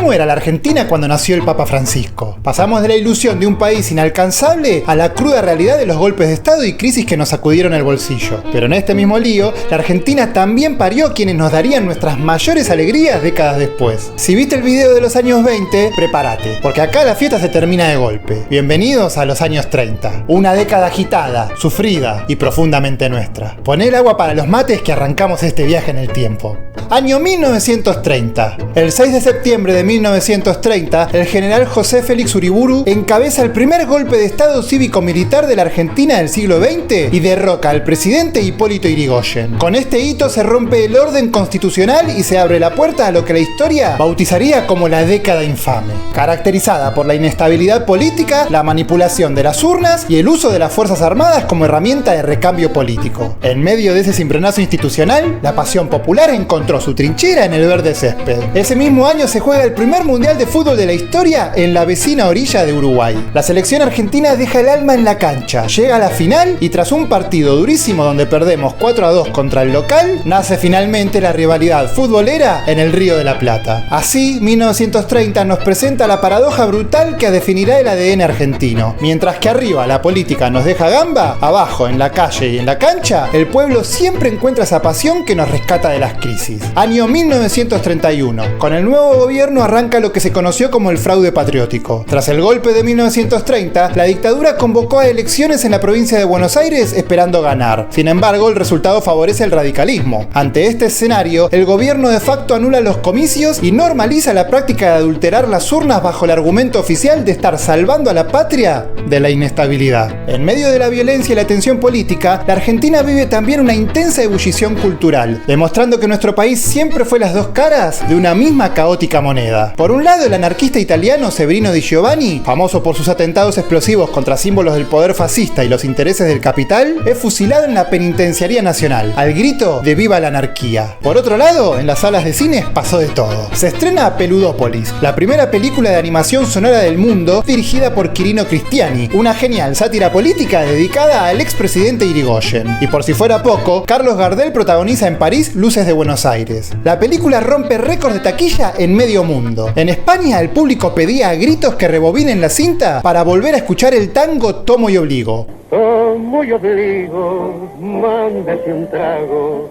¿Cómo era la Argentina cuando nació el Papa Francisco? Pasamos de la ilusión de un país inalcanzable a la cruda realidad de los golpes de Estado y crisis que nos sacudieron el bolsillo. Pero en este mismo lío, la Argentina también parió quienes nos darían nuestras mayores alegrías décadas después. Si viste el video de los años 20, prepárate, porque acá la fiesta se termina de golpe. Bienvenidos a los años 30. Una década agitada, sufrida y profundamente nuestra. Poné el agua para los mates que arrancamos este viaje en el tiempo. Año 1930. El 6 de septiembre de 1930, el general José Félix Uriburu encabeza el primer golpe de Estado cívico-militar de la Argentina del siglo XX y derroca al presidente Hipólito Yrigoyen. Con este hito se rompe el orden constitucional y se abre la puerta a lo que la historia bautizaría como la década infame, caracterizada por la inestabilidad política, la manipulación de las urnas y el uso de las Fuerzas Armadas como herramienta de recambio político. En medio de ese cimbronazo institucional, la pasión popular encontró su trinchera en el verde césped. Ese mismo año se juega el primer mundial de fútbol de la historia en la vecina orilla de Uruguay. La selección argentina deja el alma en la cancha, llega a la final y tras un partido durísimo donde perdemos 4-2 contra el local, nace finalmente la rivalidad futbolera en el Río de la Plata. Así, 1930 nos presenta la paradoja brutal que definirá el ADN argentino. Mientras que arriba la política nos deja gamba, abajo, en la calle y en la cancha, el pueblo siempre encuentra esa pasión que nos rescata de las crisis. Año 1931. Con el nuevo gobierno arranca lo que se conoció como el fraude patriótico. Tras el golpe de 1930, la dictadura convocó a elecciones en la provincia de Buenos Aires esperando ganar. Sin embargo, el resultado favorece el radicalismo. Ante este escenario, el gobierno de facto anula los comicios y normaliza la práctica de adulterar las urnas bajo el argumento oficial de estar salvando a la patria de la inestabilidad. En medio de la violencia y la tensión política, la Argentina vive también una intensa ebullición cultural, demostrando que nuestro país siempre fue las dos caras de una misma caótica moneda. Por un lado, el anarquista italiano Severino Di Giovanni, famoso por sus atentados explosivos contra símbolos del poder fascista y los intereses del capital, es fusilado en la Penitenciaría Nacional, al grito de ¡Viva la anarquía! Por otro lado, en las salas de cine pasó de todo. Se estrena Peludópolis, la primera película de animación sonora del mundo dirigida por Quirino Cristiani, una genial sátira política dedicada al expresidente Yrigoyen. Y por si fuera poco, Carlos Gardel protagoniza en París Luces de Buenos Aires. La película rompe récords de taquilla en medio mundo. En España el público pedía a gritos que rebobinen la cinta para volver a escuchar el tango Tomo y Obligo. Tomo y obligo, mándese un trago,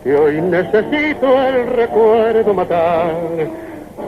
que hoy necesito el recuerdo matar,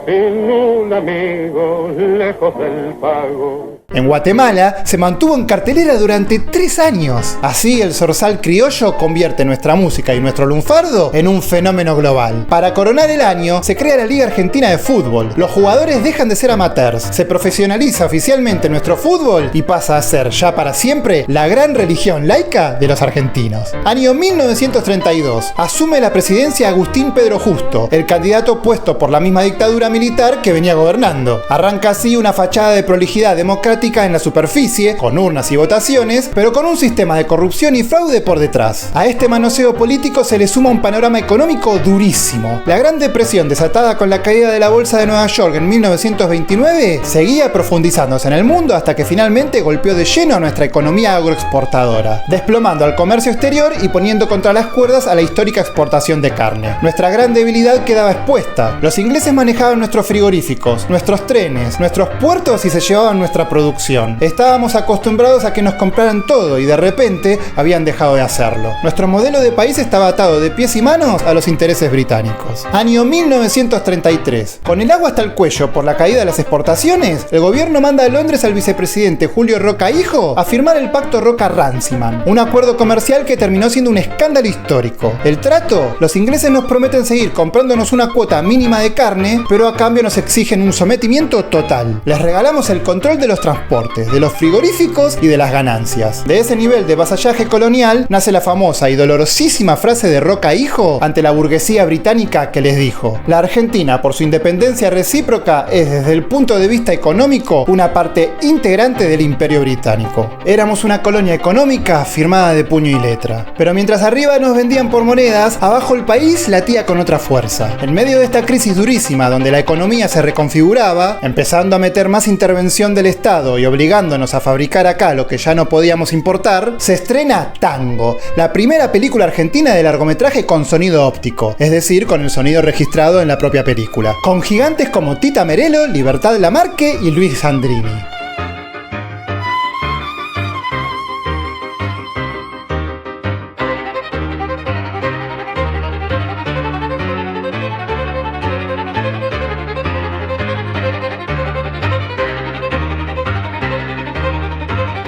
sin un amigo lejos del pago. En Guatemala se mantuvo en cartelera durante 3 años. Así el zorzal criollo convierte nuestra música y nuestro lunfardo en un fenómeno global. Para coronar el año se crea la Liga Argentina de Fútbol. Los jugadores dejan de ser amateurs, se profesionaliza oficialmente nuestro fútbol y pasa a ser ya para siempre la gran religión laica de los argentinos. Año 1932. Asume la presidencia Agustín Pedro Justo, el candidato puesto por la misma dictadura militar que venía gobernando. Arranca así una fachada de prolijidad democrática en la superficie, con urnas y votaciones, pero con un sistema de corrupción y fraude por detrás. A este manoseo político se le suma un panorama económico durísimo. La Gran Depresión, desatada con la caída de la Bolsa de Nueva York en 1929, seguía profundizándose en el mundo hasta que finalmente golpeó de lleno a nuestra economía agroexportadora, desplomando al comercio exterior y poniendo contra las cuerdas a la histórica exportación de carne. Nuestra gran debilidad quedaba expuesta. Los ingleses manejaban nuestros frigoríficos, nuestros trenes, nuestros puertos y se llevaban nuestra producción. Estábamos acostumbrados a que nos compraran todo y de repente habían dejado de hacerlo. Nuestro modelo de país estaba atado de pies y manos a los intereses británicos. Año 1933. Con el agua hasta el cuello por la caída de las exportaciones, el gobierno manda a Londres al vicepresidente Julio Roca Hijo a firmar el Pacto Roca-Runciman, un acuerdo comercial que terminó siendo un escándalo histórico. El trato: los ingleses nos prometen seguir comprándonos una cuota mínima de carne, pero a cambio nos exigen un sometimiento total. Les regalamos el control de los transportes, de los frigoríficos y de las ganancias. De ese nivel de vasallaje colonial nace la famosa y dolorosísima frase de Roca Hijo ante la burguesía británica que les dijo: la Argentina, por su independencia recíproca, es desde el punto de vista económico una parte integrante del Imperio Británico. Éramos una colonia económica firmada de puño y letra. Pero mientras arriba nos vendían por monedas, abajo el país latía con otra fuerza. En medio de esta crisis durísima donde la economía se reconfiguraba, empezando a meter más intervención del Estado lado y obligándonos a fabricar acá lo que ya no podíamos importar, se estrena Tango, la primera película argentina de largometraje con sonido óptico, es decir, con el sonido registrado en la propia película, con gigantes como Tita Merello, Libertad Lamarque y Luis Sandrini.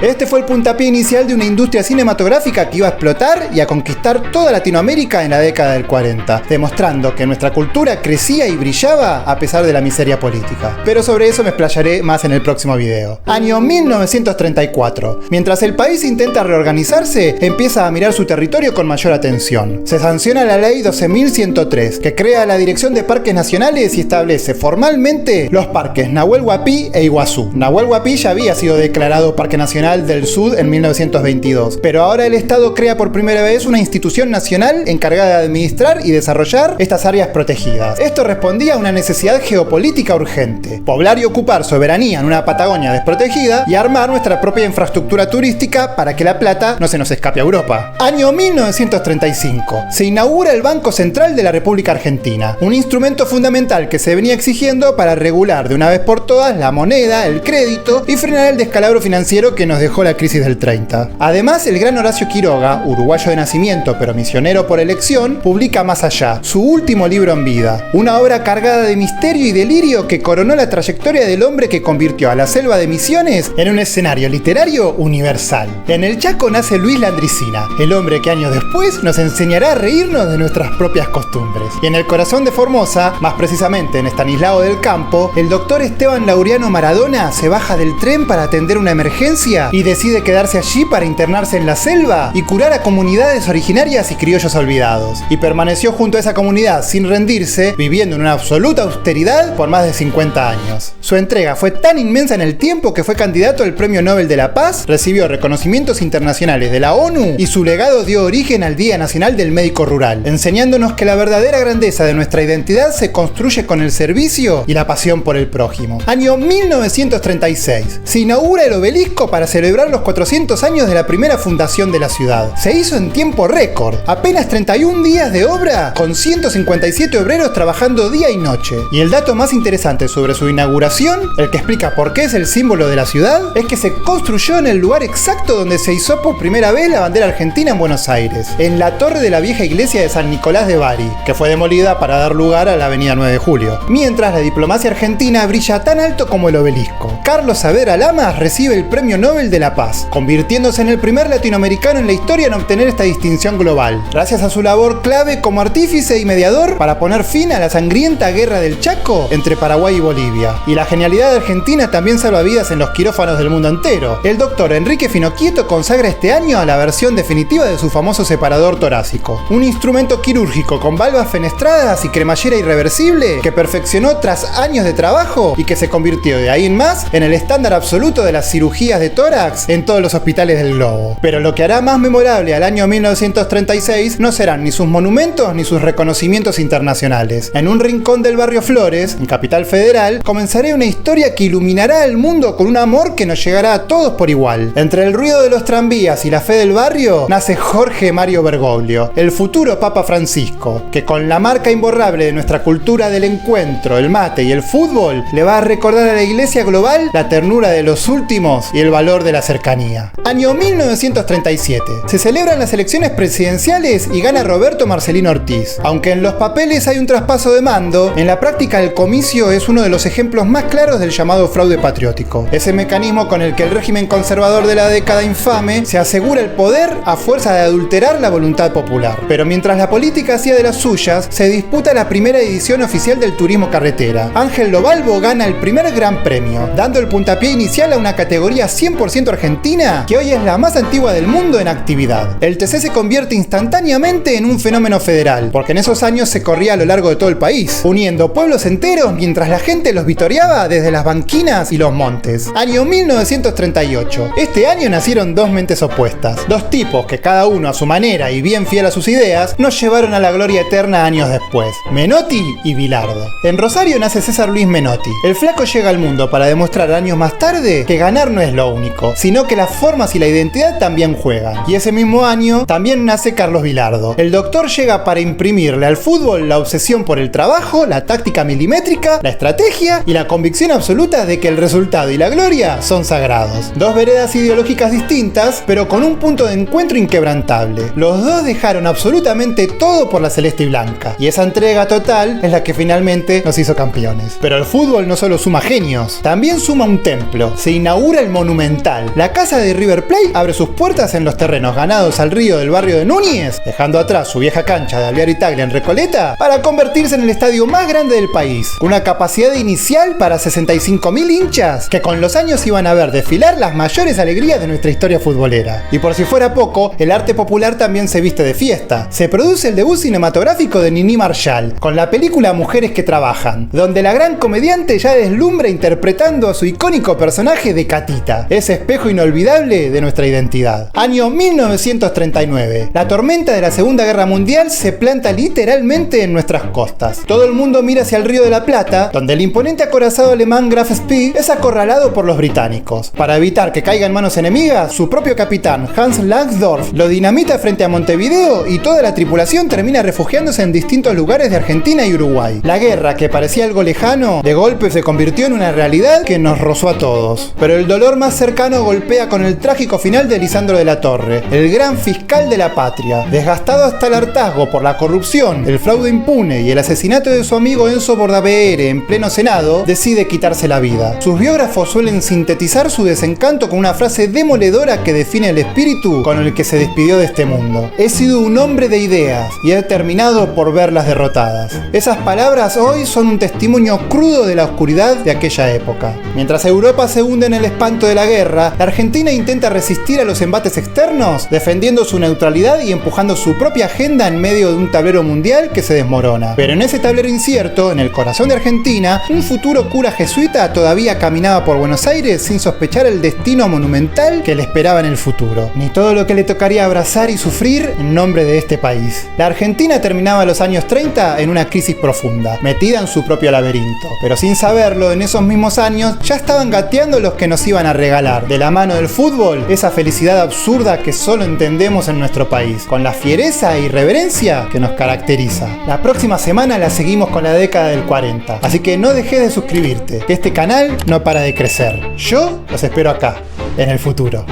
Este fue el puntapié inicial de una industria cinematográfica que iba a explotar y a conquistar toda Latinoamérica en la década del 40, demostrando que nuestra cultura crecía y brillaba a pesar de la miseria política. Pero sobre eso me explayaré más en el próximo video. Año 1934. Mientras el país intenta reorganizarse, empieza a mirar su territorio con mayor atención. Se sanciona la ley 12.103, que crea la Dirección de Parques Nacionales y establece formalmente los parques Nahuel Huapi e Iguazú. Nahuel Huapi ya había sido declarado Parque Nacional del Sud en 1922, pero ahora el Estado crea por primera vez una institución nacional encargada de administrar y desarrollar estas áreas protegidas. Esto respondía a una necesidad geopolítica urgente: poblar y ocupar soberanía en una Patagonia desprotegida y armar nuestra propia infraestructura turística para que la plata no se nos escape a Europa. Año 1935. Se inaugura el Banco Central de la República Argentina, un instrumento fundamental que se venía exigiendo para regular de una vez por todas la moneda, el crédito y frenar el descalabro financiero que nos dejó la crisis del 30. Además, el gran Horacio Quiroga, uruguayo de nacimiento pero misionero por elección, publica Más Allá, su último libro en vida, una obra cargada de misterio y delirio que coronó la trayectoria del hombre que convirtió a la selva de Misiones en un escenario literario universal. En el Chaco nace Luis Landricina, el hombre que años después nos enseñará a reírnos de nuestras propias costumbres. Y en el corazón de Formosa, más precisamente en Estanislao del Campo, el doctor Esteban Laureano Maradona se baja del tren para atender una emergencia y decide quedarse allí para internarse en la selva y curar a comunidades originarias y criollos olvidados. Y permaneció junto a esa comunidad sin rendirse, viviendo en una absoluta austeridad por más de 50 años. Su entrega fue tan inmensa en el tiempo que fue candidato al Premio Nobel de la Paz, recibió reconocimientos internacionales de la ONU y su legado dio origen al Día Nacional del Médico Rural, enseñándonos que la verdadera grandeza de nuestra identidad se construye con el servicio y la pasión por el prójimo. Año 1936. Se inaugura el obelisco para celebrar los 400 años de la primera fundación de la ciudad. Se hizo en tiempo récord, apenas 31 días de obra, con 157 obreros trabajando día y noche. Y el dato más interesante sobre su inauguración, el que explica por qué es el símbolo de la ciudad, es que se construyó en el lugar exacto donde se izó por primera vez la bandera argentina en Buenos Aires, en la torre de la vieja iglesia de San Nicolás de Bari, que fue demolida para dar lugar a la avenida 9 de Julio. Mientras la diplomacia argentina brilla tan alto como el obelisco. Carlos Saavedra Lamas recibe el Premio Nobel de la Paz, convirtiéndose en el primer latinoamericano en la historia en obtener esta distinción global, gracias a su labor clave como artífice y mediador para poner fin a la sangrienta guerra del Chaco entre Paraguay y Bolivia. Y la genialidad de Argentina también salva vidas en los quirófanos del mundo entero. El doctor Enrique Finocchieto consagra este año a la versión definitiva de su famoso separador torácico, un instrumento quirúrgico con valvas fenestradas y cremallera irreversible que perfeccionó tras años de trabajo y que se convirtió de ahí en más en el estándar absoluto de las cirugías de tórax en todos los hospitales del globo. Pero lo que hará más memorable al año 1936 no serán ni sus monumentos ni sus reconocimientos internacionales. En un rincón del barrio Flores, en Capital Federal, comenzaré una historia que iluminará el mundo con un amor que nos llegará a todos por igual. Entre el ruido de los tranvías y la fe del barrio, nace Jorge Mario Bergoglio, el futuro Papa Francisco, que con la marca imborrable de nuestra cultura del encuentro, el mate y el fútbol, le va a recordar a la iglesia global la ternura de los últimos y el valor de la cercanía. Año 1937. Se celebran las elecciones presidenciales y gana Roberto Marcelino Ortiz. Aunque en los papeles hay un traspaso de mando, en la práctica el comicio es uno de los ejemplos más claros del llamado fraude patriótico. Ese mecanismo con el que el régimen conservador de la década infame se asegura el poder a fuerza de adulterar la voluntad popular. Pero mientras la política hacía de las suyas, se disputa la primera edición oficial del turismo carretera. Ángel Lobalbo gana el primer gran premio, dando el puntapié inicial a una categoría 100% 100% argentina, que hoy es la más antigua del mundo en actividad. El TC se convierte instantáneamente en un fenómeno federal, porque en esos años se corría a lo largo de todo el país, uniendo pueblos enteros mientras la gente los vitoreaba desde las banquinas y los montes. Año 1938. Este año nacieron dos mentes opuestas, dos tipos que cada uno a su manera y bien fiel a sus ideas nos llevaron a la gloria eterna años después: Menotti y Bilardo. En Rosario nace César Luis Menotti. El flaco llega al mundo para demostrar años más tarde que ganar no es lo único, sino que las formas y la identidad también juegan. Y ese mismo año también nace Carlos Bilardo. El doctor llega para imprimirle al fútbol la obsesión por el trabajo, la táctica milimétrica, la estrategia y la convicción absoluta de que el resultado y la gloria son sagrados. Dos veredas ideológicas distintas, pero con un punto de encuentro inquebrantable. Los dos dejaron absolutamente todo por la celeste y blanca, y esa entrega total es la que finalmente nos hizo campeones. Pero el fútbol no solo suma genios, también suma un templo. Se inaugura el Monumental. La casa de River Plate abre sus puertas en los terrenos ganados al río del barrio de Núñez, dejando atrás su vieja cancha de Alvear Italia en Recoleta, para convertirse en el estadio más grande del país, con una capacidad inicial para 65.000 hinchas, que con los años iban a ver desfilar las mayores alegrías de nuestra historia futbolera. Y por si fuera poco, el arte popular también se viste de fiesta. Se produce el debut cinematográfico de Nini Marshall, con la película Mujeres que Trabajan, donde la gran comediante ya deslumbra interpretando a su icónico personaje de Catita, ese espejo inolvidable de nuestra identidad. Año 1939. La tormenta de la Segunda Guerra Mundial se planta literalmente en nuestras costas. Todo el mundo mira hacia el Río de la Plata, donde el imponente acorazado alemán Graf Spee es acorralado por los británicos. Para evitar que caiga en manos enemigas, su propio capitán, Hans Langsdorff, lo dinamita frente a Montevideo y toda la tripulación termina refugiándose en distintos lugares de Argentina y Uruguay. La guerra, que parecía algo lejano, de golpe se convirtió en una realidad que nos rozó a todos. Pero el dolor más cercano golpea con el trágico final de Lisandro de la Torre, el gran fiscal de la patria. Desgastado hasta el hartazgo por la corrupción, el fraude impune y el asesinato de su amigo Enzo Bordaberry en pleno Senado, decide quitarse la vida. Sus biógrafos suelen sintetizar su desencanto con una frase demoledora que define el espíritu con el que se despidió de este mundo: he sido un hombre de ideas y he terminado por verlas derrotadas. Esas palabras hoy son un testimonio crudo de la oscuridad de aquella época. Mientras Europa se hunde en el espanto de la guerra, la Argentina intenta resistir a los embates externos, defendiendo su neutralidad y empujando su propia agenda en medio de un tablero mundial que se desmorona. Pero en ese tablero incierto, en el corazón de Argentina, un futuro cura jesuita todavía caminaba por Buenos Aires sin sospechar el destino monumental que le esperaba en el futuro, ni todo lo que le tocaría abrazar y sufrir en nombre de este país. La Argentina terminaba los años 30 en una crisis profunda, metida en su propio laberinto. Pero sin saberlo, en esos mismos años ya estaban gateando los que nos iban a regalar, de la mano del fútbol, esa felicidad absurda que solo entendemos en nuestro país, con la fiereza e irreverencia que nos caracteriza. La próxima semana la seguimos con la década del 40, así que no dejes de suscribirte, que este canal no para de crecer. Yo los espero acá, en el futuro.